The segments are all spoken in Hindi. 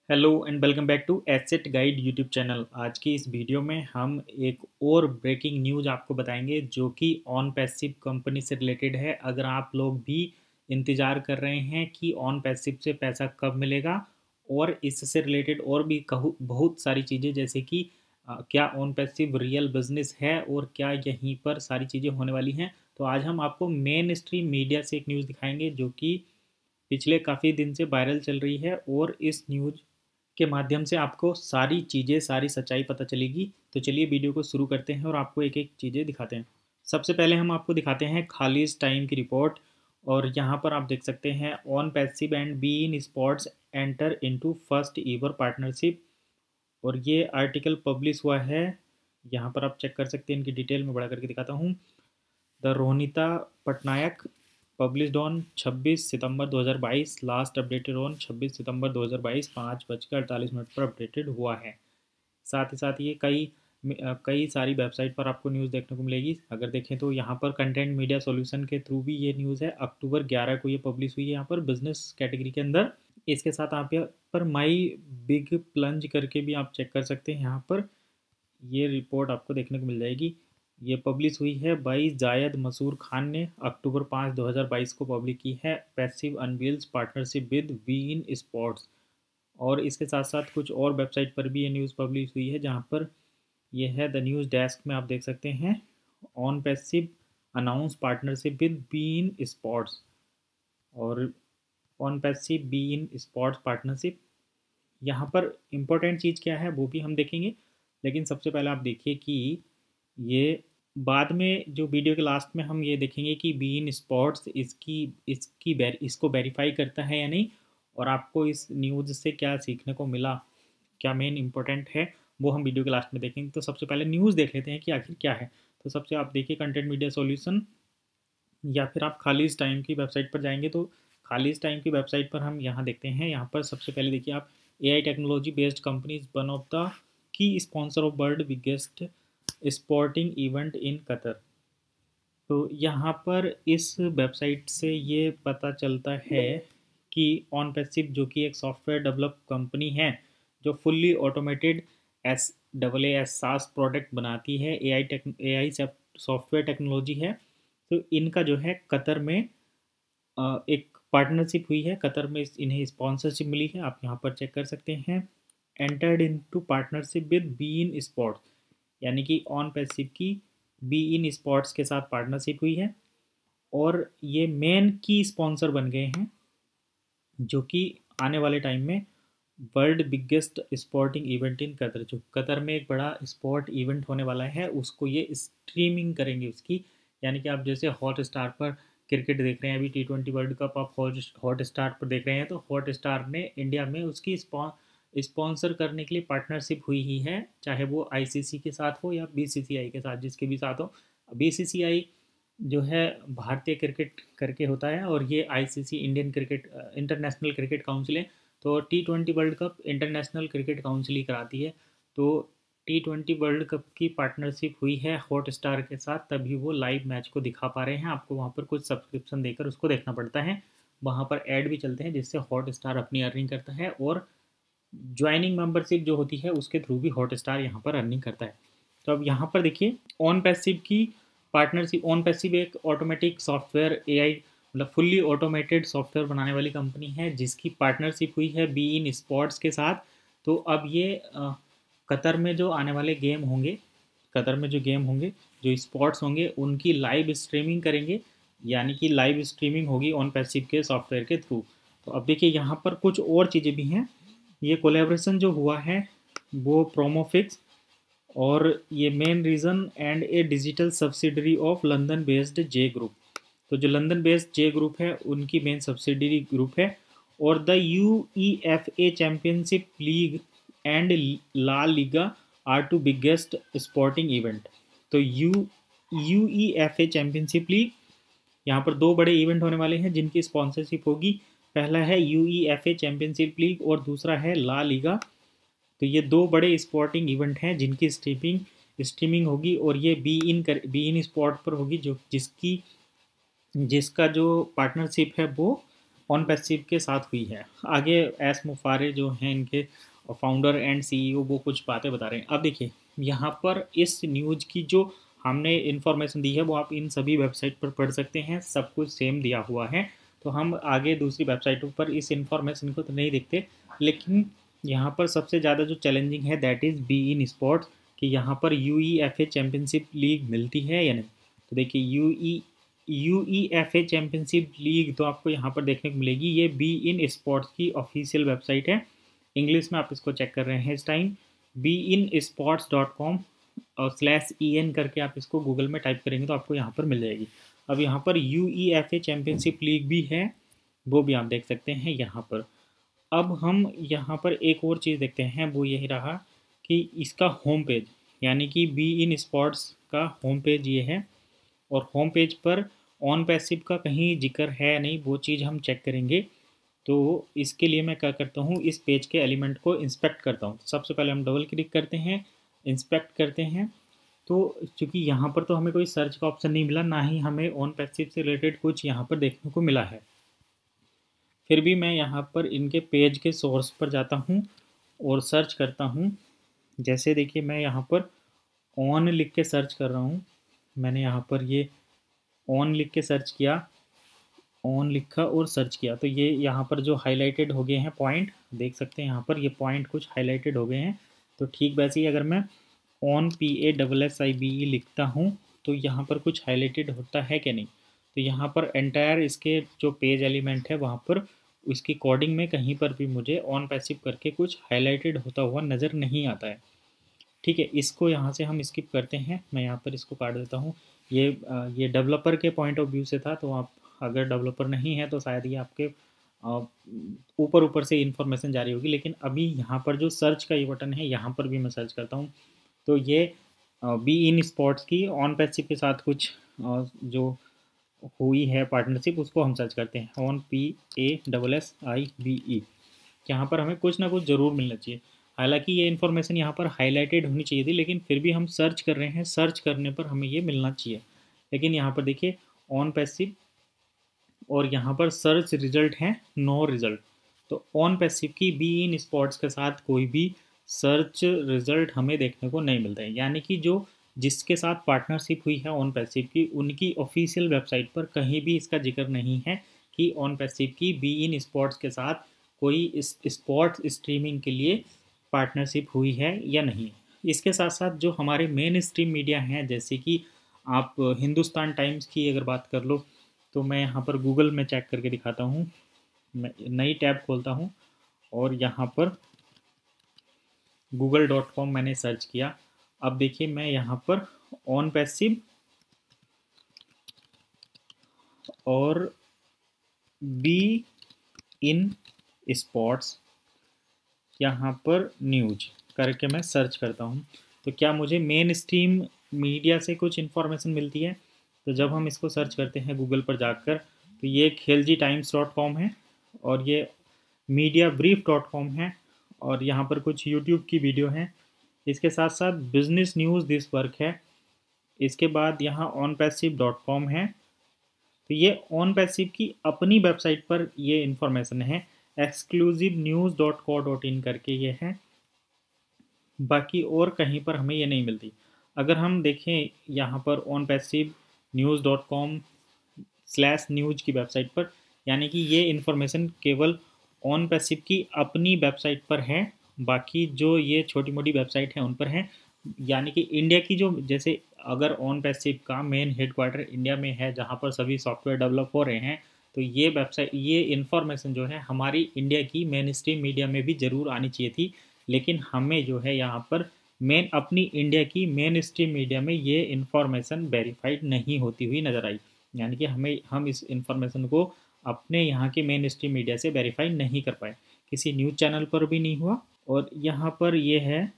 Hello and welcome back to asset guide YouTube channel. आज की इस वीडियो में हम एक और ब्रेकिंग न्यूज़ आपको बताएंगे जो कि ऑन पैसिव कंपनी से रिलेटेड है। अगर आप लोग भी इंतज़ार कर रहे हैं कि ऑन पैसिव से पैसा कब मिलेगा और इससे रिलेटेड और भी बहुत सारी चीज़ें जैसे कि क्या ऑन पैसिव रियल बिजनेस है और क्या यहीं पर सारी चीज़ें होने वाली हैं, तो आज हम आपको मेन स्ट्रीम मीडिया से एक न्यूज़ दिखाएंगे जो कि पिछले काफ़ी दिन से वायरल चल रही है और इस न्यूज़ के माध्यम से आपको सारी चीज़ें, सारी सच्चाई पता चलेगी। तो चलिए वीडियो को शुरू करते हैं और आपको एक-एक चीज़ें दिखाते हैं। सबसे पहले हम आपको दिखाते हैं खालिज टाइम की रिपोर्ट और यहाँ पर आप देख सकते हैं on passive and be in sports enter into first ईवर partnership, और ये आर्टिकल पब्लिश हुआ है। यहाँ पर आप चेक कर सकते हैं, इनकी डिटेल में बड़ा करके दिखाता हूँ। The Ronita Patnaik published on 26 September 2022, last updated on 26 सितंबर 2022, 5:48 पर अपडेटेड हुआ है। साथ ही साथ ये कई सारी वेबसाइट पर आपको न्यूज़ देखने को मिलेगी। अगर देखें तो यहाँ पर कंटेंट मीडिया सॉल्यूशन के थ्रू भी ये न्यूज़ है। अक्टूबर 11 को ये पब्लिश हुई है यहाँ पर बिजनेस कैटेगरी के अंदर। इसके साथ आप यहाँ पर माई बिग प्लंज करके भी आप चेक कर सकते हैं। यहाँ पर ये रिपोर्ट आपको देखने को मिल जाएगी। ये पब्लिश हुई है बाई जायद मसूर खान ने अक्टूबर 5 2022 को पब्लिक की है। Passive unveils partnership with we in sports. और इसके साथ साथ कुछ और वेबसाइट पर भी ये न्यूज़ पब्लिश हुई है जहाँ पर ये है द न्यूज़ डेस्क में आप देख सकते हैं on passive announce partnership with beIN sports और Onpassive beIN sports partnership. यहाँ पर इम्पोर्टेंट चीज़ क्या है वो भी हम देखेंगे, लेकिन सबसे पहले आप देखिए कि ये बाद में जो वीडियो के लास्ट में हम ये देखेंगे कि बी इन स्पोर्ट्स इसको वेरीफाई करता है या नहीं, और आपको इस न्यूज़ से क्या सीखने को मिला, क्या मेन इंपॉर्टेंट है, वो हम वीडियो के लास्ट में देखेंगे। तो सबसे पहले न्यूज़ देख लेते हैं कि आखिर क्या है। तो सबसे आप देखिए कंटेंट मीडिया सॉल्यूशन, या फिर आप खालिज टाइम की वेबसाइट पर जाएंगे तो खालिज टाइम की वेबसाइट पर हम यहाँ देखते हैं। यहाँ पर सबसे पहले देखिए आप AI technology based company is one of the key sponsor of world biggest sporting event in Qatar. तो यहाँ पर इस वेबसाइट से ये पता चलता है कि ऑन पैसिव जो कि एक सॉफ्टवेयर डेवलप कंपनी है जो फुल्ली ऑटोमेटेड एस सास प्रोडक्ट बनाती है, AI सॉफ्टवेयर टेक्नोलॉजी है। तो इनका जो है कतर में एक पार्टनरशिप हुई है। कतर में इन्हें स्पॉन्सरशिप मिली है, आप यहाँ पर चेक कर सकते हैं। Entered into partnership with beIN sports, यानी कि ऑन पैसिव की बी इन स्पोर्ट्स के साथ पार्टनरशिप हुई है और ये मेन की स्पॉन्सर बन गए हैं जो कि आने वाले टाइम में world biggest sporting event in Qatar, जो कतर में एक बड़ा स्पोर्ट इवेंट होने वाला है, उसको ये स्ट्रीमिंग करेंगे उसकी। यानी कि आप जैसे हॉट स्टार पर क्रिकेट देख रहे हैं, अभी T20 वर्ल्ड कप आप हॉट स्टार पर देख रहे हैं, तो हॉट स्टार ने इंडिया में उसकी स्पॉन्सर करने के लिए पार्टनरशिप हुई ही है, चाहे वो ICC के साथ हो या BCCI के साथ, जिसके भी साथ हो। BCCI जो है भारतीय क्रिकेट करके होता है और ये ICC Indian cricket international cricket council है। तो T20 world cup international cricket council ही कराती है। तो T20 वर्ल्ड कप की पार्टनरशिप हुई है हॉट स्टार के साथ, तभी वो लाइव मैच को दिखा पा रहे हैं। आपको वहाँ पर कुछ सब्सक्रिप्शन देकर उसको देखना पड़ता है, वहाँ पर ऐड भी चलते हैं जिससे हॉट स्टार अपनी अर्निंग करता है, और ज्वाइनिंग मेंबरशिप जो होती है उसके थ्रू भी हॉट स्टार यहाँ पर अर्निंग करता है। तो अब यहाँ पर देखिए ऑन पैसिव की पार्टनरशिप। ऑन पैसिव एक ऑटोमेटिक सॉफ्टवेयर AI मतलब फुल्ली ऑटोमेटेड सॉफ्टवेयर बनाने वाली कंपनी है जिसकी पार्टनरशिप हुई है बी इन स्पोर्ट्स के साथ। तो अब ये कतर में जो आने वाले गेम होंगे, कतर में जो गेम होंगे, जो स्पोर्ट्स होंगे, उनकी लाइव स्ट्रीमिंग करेंगे, यानी कि लाइव स्ट्रीमिंग होगी ऑन पैसिव के सॉफ्टवेयर के थ्रू। तो अब देखिए यहाँ पर कुछ और चीज़ें भी हैं। ये कोलेब्रेशन जो हुआ है वो प्रोमोफिक्स और ये main reason and A digital subsidiary of London based J group. तो जो लंदन बेस्ड जे ग्रुप है उनकी मेन सब्सिडरी ग्रुप है। और the UEFA championship league and La Liga are two biggest sporting event. तो UEFA चैम्पियनशिप लीग, यहाँ पर दो बड़े इवेंट होने वाले हैं जिनकी स्पॉन्सरशिप होगी। पहला है UEFA चैम्पियनशिप लीग और दूसरा है ला लीगा। तो ये दो बड़े स्पोर्टिंग इवेंट हैं जिनकी स्ट्रीमिंग होगी, और ये बी इन स्पोर्ट पर होगी, जो जिसका जो पार्टनरशिप है वो ऑन पैसिव के साथ हुई है। आगे एस मुफारे जो हैं इनके फाउंडर एंड सीईओ वो कुछ बातें बता रहे हैं। अब देखिए यहाँ पर इस न्यूज़ की जो हमने इन्फॉर्मेशन दी है वो आप इन सभी वेबसाइट पर पढ़ सकते हैं, सब कुछ सेम दिया हुआ है। तो हम आगे दूसरी वेबसाइटों पर इस इन्फॉर्मेशन को तो नहीं देखते, लेकिन यहाँ पर सबसे ज़्यादा जो चैलेंजिंग है that is be in sports, कि यहाँ पर यूईएफए चैम्पियनशिप लीग मिलती है या नहीं। तो देखिए यूईएफए चैम्पियनशिप लीग तो आपको यहाँ पर देखने को मिलेगी। ये बी इन स्पोर्ट्स की ऑफिशियल वेबसाइट है, इंग्लिश में आप इसको चेक कर रहे हैं इस टाइम। beinsports.com और /en करके आप इसको गूगल में टाइप करेंगे तो आपको यहाँ पर मिल जाएगी। अब यहाँ पर यूईएफए चैम्पियनशिप लीग भी है, वो भी आप देख सकते हैं यहाँ पर। अब हम यहाँ पर एक और चीज़ देखते हैं, वो यही रहा कि इसका होम पेज, यानी कि बी इन स्पोर्ट्स का होम पेज ये है, और होम पेज पर ऑन पैसिव का कहीं जिक्र है नहीं, वो चीज़ हम चेक करेंगे। तो इसके लिए मैं क्या करता हूँ, इस पेज के एलिमेंट को इंस्पेक्ट करता हूँ। सबसे पहले हम डबल क्लिक करते हैं, इंस्पेक्ट करते हैं। तो चूँकि यहाँ पर तो हमें कोई सर्च का ऑप्शन नहीं मिला, ना ही हमें ऑन पैसिव से रिलेटेड कुछ यहाँ पर देखने को मिला है। फिर भी मैं यहाँ पर इनके पेज के सोर्स पर जाता हूँ और सर्च करता हूँ। जैसे देखिए मैं यहाँ पर ऑन लिख के सर्च कर रहा हूँ, मैंने यहाँ पर ये ऑन लिख के सर्च किया, ऑन लिखा और सर्च किया, तो ये यहाँ पर जो हाईलाइटेड हो गए हैं पॉइंट, देख सकते हैं यहाँ पर ये पॉइंट कुछ हाईलाइटेड हो गए हैं। तो ठीक वैसे ही अगर मैं ऑन PASSIBE लिखता हूँ तो यहाँ पर कुछ हाईलाइटेड होता है कि नहीं। तो यहाँ पर एंटायर इसके जो पेज एलिमेंट है वहाँ पर इसकी कोडिंग में कहीं पर भी मुझे ऑन पैसिव करके कुछ हाईलाइटेड होता हुआ नज़र नहीं आता है। ठीक है, इसको यहाँ से हम स्किप करते हैं, मैं यहाँ पर इसको काट देता हूँ। ये डेवलपर के पॉइंट ऑफ व्यू से था, तो आप अगर डेवलपर नहीं है तो शायद ये आपके ऊपर ऊपर से इन्फॉर्मेशन जारी होगी। लेकिन अभी यहाँ पर जो सर्च का ये बटन है, यहाँ पर भी मैं सर्च करता हूँ, तो ये बी इन स्पोर्ट्स की ऑन पैसिव के साथ कुछ जो हुई है पार्टनरशिप, उसको हम सर्च करते हैं ऑन PASSIBE। यहाँ पर हमें कुछ ना कुछ ज़रूर मिलना चाहिए। हालांकि ये इन्फॉर्मेशन यहाँ पर हाईलाइटेड होनी चाहिए थी, लेकिन फिर भी हम सर्च कर रहे हैं, सर्च करने पर हमें ये मिलना चाहिए। लेकिन यहाँ पर देखिए ऑन पैसिव और यहाँ पर सर्च रिजल्ट है नो रिजल्ट। तो ऑन पैसिव की बी इन स्पॉट्स के साथ कोई भी सर्च रिजल्ट हमें देखने को नहीं मिलता है, यानी कि जो जिसके साथ पार्टनरशिप हुई है ऑन पैसिव की, उनकी ऑफिशियल वेबसाइट पर कहीं भी इसका जिक्र नहीं है कि ऑन पैसिव की बी इन स्पॉट्स के साथ कोई इस स्पोर्ट्स स्ट्रीमिंग के लिए पार्टनरशिप हुई है या नहीं। इसके साथ साथ जो हमारे मेन स्ट्रीम मीडिया हैं, जैसे कि आप हिंदुस्तान टाइम्स की अगर बात कर लो, तो मैं यहाँ पर गूगल में चेक करके दिखाता हूँ। मैं नई टैब खोलता हूँ और यहाँ पर google.com मैंने सर्च किया। अब देखिए मैं यहाँ पर ऑन पैसिव और बी इन स्पोर्ट्स यहाँ पर न्यूज करके मैं सर्च करता हूँ, तो क्या मुझे मेन स्ट्रीम मीडिया से कुछ इन्फॉर्मेशन मिलती है। तो जब हम इसको सर्च करते हैं गूगल पर जाकर, तो ये khilji-times.com है और ये mediabrief.com है, और यहाँ पर कुछ यूट्यूब की वीडियो हैं। इसके साथ साथ बिजनेस न्यूज़ दिस वर्क है। इसके बाद यहाँ onpassive.com है। तो ये ऑन पैसिव की अपनी वेबसाइट पर ये इन्फॉर्मेशन है, exclusivenews.co.in करके ये है, बाकी और कहीं पर हमें ये नहीं मिलती। अगर हम देखें यहाँ पर onpassivenews.com/news की वेबसाइट पर, यानी कि ये इन्फॉर्मेशन केवल ऑन पैसिव की अपनी वेबसाइट पर है, बाकी जो ये छोटी मोटी वेबसाइट हैं उन पर हैं। यानी कि इंडिया की जो, जैसे अगर ऑन पैसिव का मेन हेडक्वार्टर इंडिया में है जहाँ पर सभी सॉफ्टवेयर डेवलप हो रहे हैं, तो ये वेबसाइट, ये इन्फॉर्मेशन जो है हमारी इंडिया की मेन स्ट्रीम मीडिया में भी ज़रूर आनी चाहिए थी, लेकिन हमें जो है यहाँ पर मेन अपनी इंडिया की मेन स्ट्रीम मीडिया में ये इन्फॉर्मेशन वेरीफाइड नहीं होती हुई नज़र आई। यानी कि हम इस इन्फॉर्मेशन को अपने यहाँ के मेन स्ट्रीम मीडिया से वेरीफाई नहीं कर पाए, किसी न्यूज़ चैनल पर भी नहीं हुआ। और यहाँ पर ये है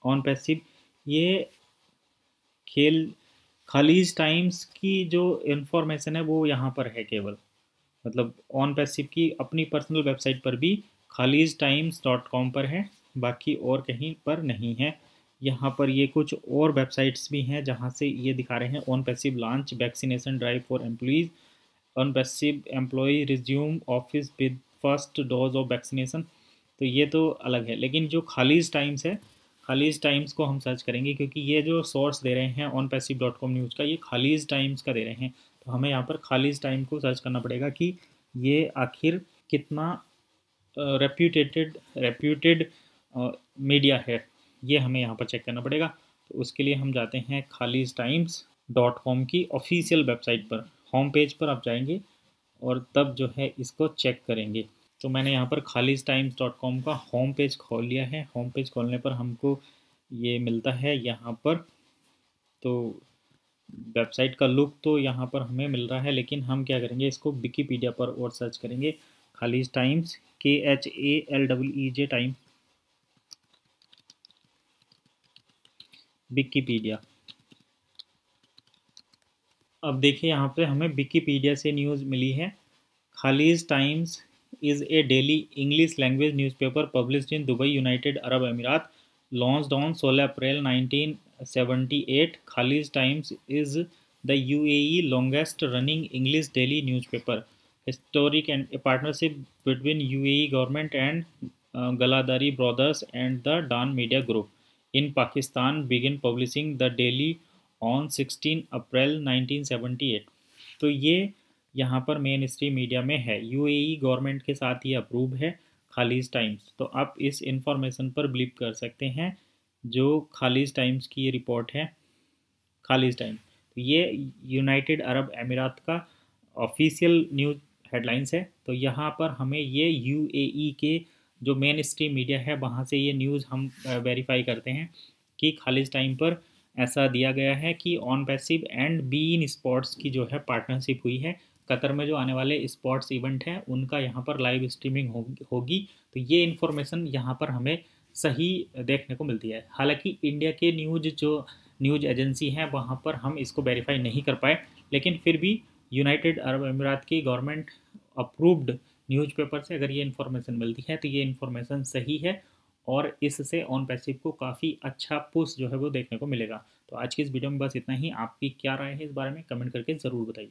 ऑन पैसिव, ये खालिज टाइम्स की जो इन्फॉर्मेशन है वो यहाँ पर है केवल, मतलब ऑन पैसिव की अपनी पर्सनल वेबसाइट पर भी khaliz-times.com पर है, बाकी और कहीं पर नहीं है। यहाँ पर ये कुछ और वेबसाइट्स भी हैं जहाँ से ये दिखा रहे हैं on passive launch vaccination drive for employees on passive employ resume office with first dose of vaccination. तो ये तो अलग है, लेकिन जो खालिज टाइम्स है, खालिज टाइम्स को हम सर्च करेंगे क्योंकि ये जो सोर्स दे रहे हैं on passive dot com news का, ये खालिज टाइम्स का दे रहे हैं। तो हमें यहाँ पर खालिज टाइम को सर्च करना पड़ेगा कि ये आखिर कितना रेप्यूटेड मीडिया है, ये हमें यहाँ पर चेक करना पड़ेगा। तो उसके लिए हम जाते हैं खालिज टाइम्स डॉट कॉम की ऑफिशियल वेबसाइट पर, होम पेज पर आप जाएंगे और तब जो है इसको चेक करेंगे। तो मैंने यहाँ पर खालिज टाइम्स डॉट कॉम का होम पेज खोल लिया है। होम पेज खोलने पर हमको ये मिलता है यहाँ पर। तो वेबसाइट का लुक तो यहाँ पर हमें मिल रहा है, लेकिन हम क्या करेंगे, इसको विकीपीडिया पर और सर्च करेंगे। खालिज टाइम्स KHALEEJ टाइम विकीपीडिया। अब देखिए यहाँ पे हमें विकीपीडिया से न्यूज़ मिली है। खालिज times is a daily English language newspaper published in Dubai, United Arab Emirates. Launched on 16 April 1978, Khalij Times is the UAE longest running English daily newspaper. Historic and a partnership between UAE government and Galadari Brothers and the Dan Media Group in Pakistan began publishing the daily on 16 April 1978. तो ये यहाँ पर मेन स्ट्रीम मीडिया में है, यूएई गवर्नमेंट के साथ ये अप्रूव है खालिज टाइम्स। तो आप इस इंफॉर्मेशन पर बिलीव कर सकते हैं जो खालिज टाइम्स की ये रिपोर्ट है। खालिज टाइम्स तो ये यूनाइटेड अरब अमीरात का ऑफिशियल न्यूज़ हेडलाइंस है। तो यहाँ पर हमें ये यूएई के जो मेन स्ट्रीम मीडिया है वहाँ से ये न्यूज़ हम वेरीफाई करते हैं कि खालिज टाइम पर ऐसा दिया गया है कि on passive and be in sports की जो है पार्टनरशिप हुई है। कतर में जो आने वाले स्पोर्ट्स इवेंट हैं उनका यहाँ पर लाइव स्ट्रीमिंग होगी। तो ये इन्फॉर्मेशन यहाँ पर हमें सही देखने को मिलती है। हालांकि इंडिया के न्यूज़ एजेंसी हैं वहाँ पर हम इसको वेरीफाई नहीं कर पाए, लेकिन फिर भी यूनाइटेड अरब अमीरात की गवर्नमेंट अप्रूव्ड न्यूज़पेपर से अगर ये इन्फॉर्मेशन मिलती है तो ये इन्फॉर्मेशन सही है और इससे ऑन पैसिव को काफ़ी अच्छा पुश जो है वो देखने को मिलेगा। तो आज की इस वीडियो में बस इतना ही। आपकी क्या राय है इस बारे में कमेंट करके ज़रूर बताइए।